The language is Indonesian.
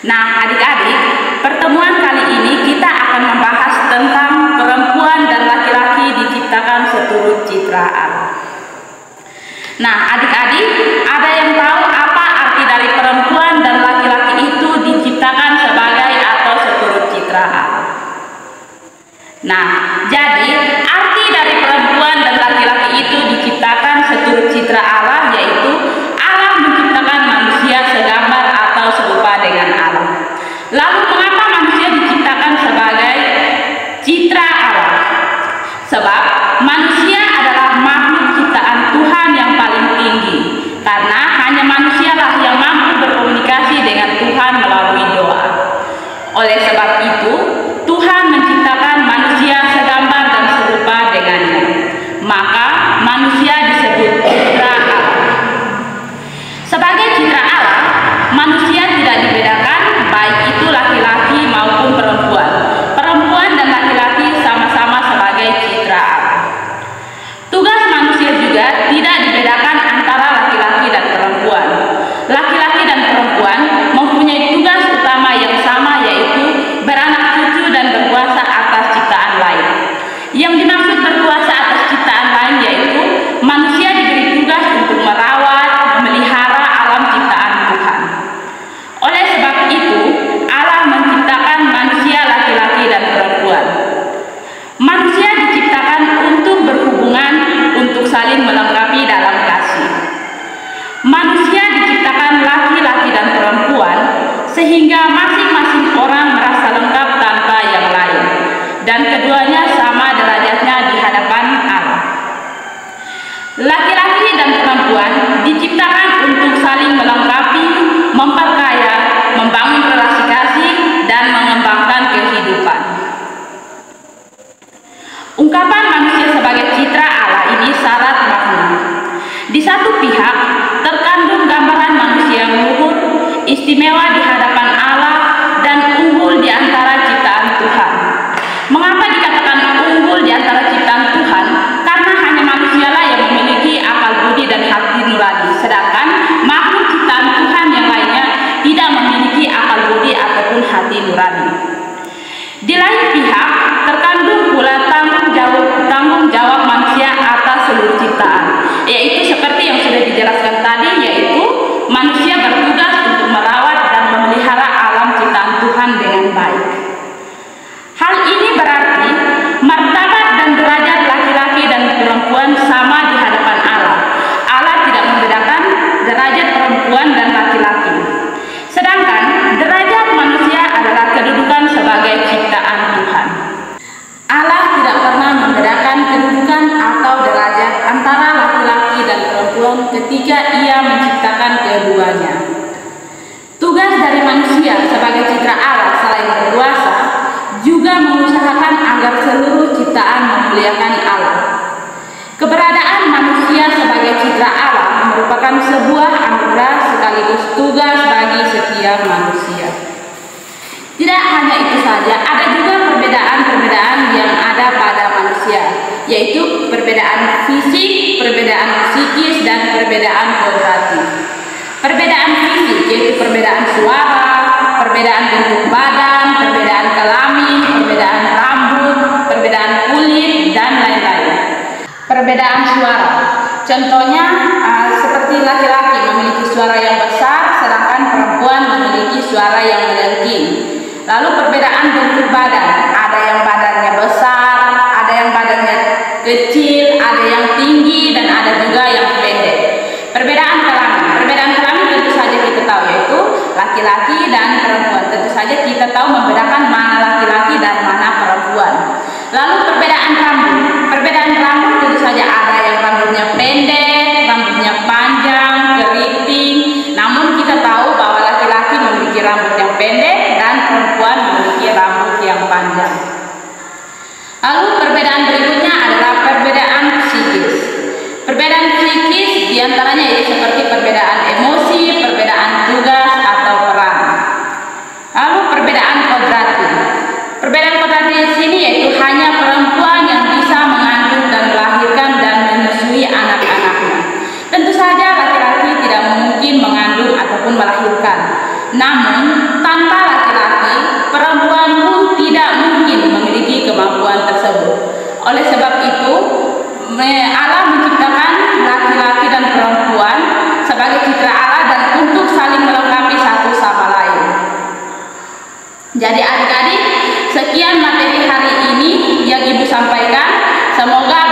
Nah, adik-adik, pertemuan kali ini kita akan membahas tentang perempuan dan laki-laki diciptakan seturut citra Allah. Nah, adik-adik, ada yang tahu apa arti dari perempuan dan laki-laki itu diciptakan sebagai atau seturut citra Allah? Nah, jadi arti dari perempuan dan laki-laki itu diciptakan seturut citra Allah, yaitu Allah menciptakan manusia segambar atau serupa dengan Allah. Lalu mengapa manusia diciptakan sebagai citra Allah? Sebab manusia adalah makhluk ciptaan Tuhan yang paling tinggi, karena hanya manusialah yang mampu berkomunikasi dengan Tuhan melalui doa. Oleh sebab itu, Tuhan menciptakan manusia segambar dan serupa dengannya. Maka manusia disebut citra Allah. Sebagai citra Allah, manusia tidak dibedakan baik itu laki-laki maupun perempuan. Perempuan dan laki-laki sama-sama sebagai citra Allah. Tugas manusia juga tidak dibedakan antara laki-laki dan perempuan. Laki-laki dan perempuan mempunyai tugas utama yang sama, yaitu beranak cucu dan berkuasa atas ciptaan lain. Yang dimaksud berkuasa atas ciptaan lain yaitu manusia diberi tugas untuk merawat, memelihara alam ciptaan Tuhan. Oleh sebab itu, Allah menciptakan manusia laki-laki dan perempuan. Manusia diciptakan untuk berhubungan, untuk saling melengkapi dalam kasih. Manusia diciptakan laki-laki dan perempuan sehingga masing-masing orang merasa lengkap tanpa yang lain, dan keduanya sama derajatnya di hadapan Allah. Laki-laki dan perempuan diciptakan untuk saling melengkapi, memperkaya, membangun relasi kasih, dan mengembangkan kehidupan. Ungkapan manusia sebagai citra Allah ini syarat makna. Di satu pihak, terkandung gambaran manusia yang luhur, istimewa di hadapan Allah, dan unggul di antara ciptaan Tuhan. Mengapa dikatakan unggul di antara ciptaan Tuhan? Karena hanya manusialah yang memiliki akal budi dan hati nurani, sedangkan makhluk ciptaan Tuhan yang lainnya tidak memiliki akal budi ataupun hati nurani. Di lain pihak, terkandung pula tanggung jawab manusia atas seluruh ciptaan, yaitu seperti yang sudah dijelaskan tadi, yaitu manusia bertugas untuk merawat dan memelihara alam ciptaan Tuhan dengan baik. Hal ini berarti martabat dan derajat laki-laki dan perempuan sama di hadapan Allah. Allah tidak membedakan derajat perempuan dan laki-laki. Sedangkan derajat manusia adalah kedudukan sebagai ciptaan Tuhan. Allah tidak pernah membedakan kedudukan atau derajat antara laki-laki dan perempuan ketika Ia menciptakan keduanya. Tugas dari manusia sebagai citra Allah selain berkuasa, juga mengusahakan agar seluruh ciptaan memuliakan Allah. Keberadaan manusia sebagai citra Allah merupakan sebuah anugerah sekaligus tugas bagi setiap manusia. Tidak hanya itu saja, ada juga perbedaan-perbedaan yang ada pada manusia, yaitu perbedaan fisik, perbedaan psikis, dan perbedaan kodrati. Perbedaan fisik yaitu perbedaan suara, perbedaan bentuk badan, perbedaan kelamin, perbedaan rambut, perbedaan kulit, dan lain-lain. Perbedaan suara, contohnya seperti laki-laki memiliki suara yang besar, sedangkan perempuan memiliki suara yang melengking. Lalu perbedaan bentuk badan, ada yang badannya besar, ada yang badannya kecil, ada yang tinggi, dan ada juga yang pendek. Perbedaan kelamin tentu saja kita tahu, yaitu laki-laki dan perempuan. Tentu saja kita tahu membedakan mana laki-laki dan mana perempuan. Lalu perbedaan rambut tentu saja ada yang rambutnya pendek, rambutnya panjang, keriting. Namun kita tahu bahwa laki-laki memiliki rambut yang pendek dan perempuan memiliki rambut yang panjang. Lalu perbedaan berikutnya adalah perbedaan psikis. Perbedaan psikis diantaranya yaitu seperti perbedaan emosi, perbedaan tugas atau peran. Lalu perbedaan kodrati. Perbedaan kodrati di sini yaitu hanya perempuan yang bisa mengandung dan melahirkan dan menyusui anak-anaknya. Tentu saja laki-laki tidak mungkin mengandung ataupun melahirkan. Namun tanpa laki-laki, perempuan pun tidak mungkin memiliki kemampuan tersebut. Oleh sebab itu, Allah menciptakan laki-laki dan perempuan sebagai citra Allah dan untuk saling melengkapi satu sama lain. Jadi adik-adik, sekian materi hari ini yang Ibu sampaikan. Semoga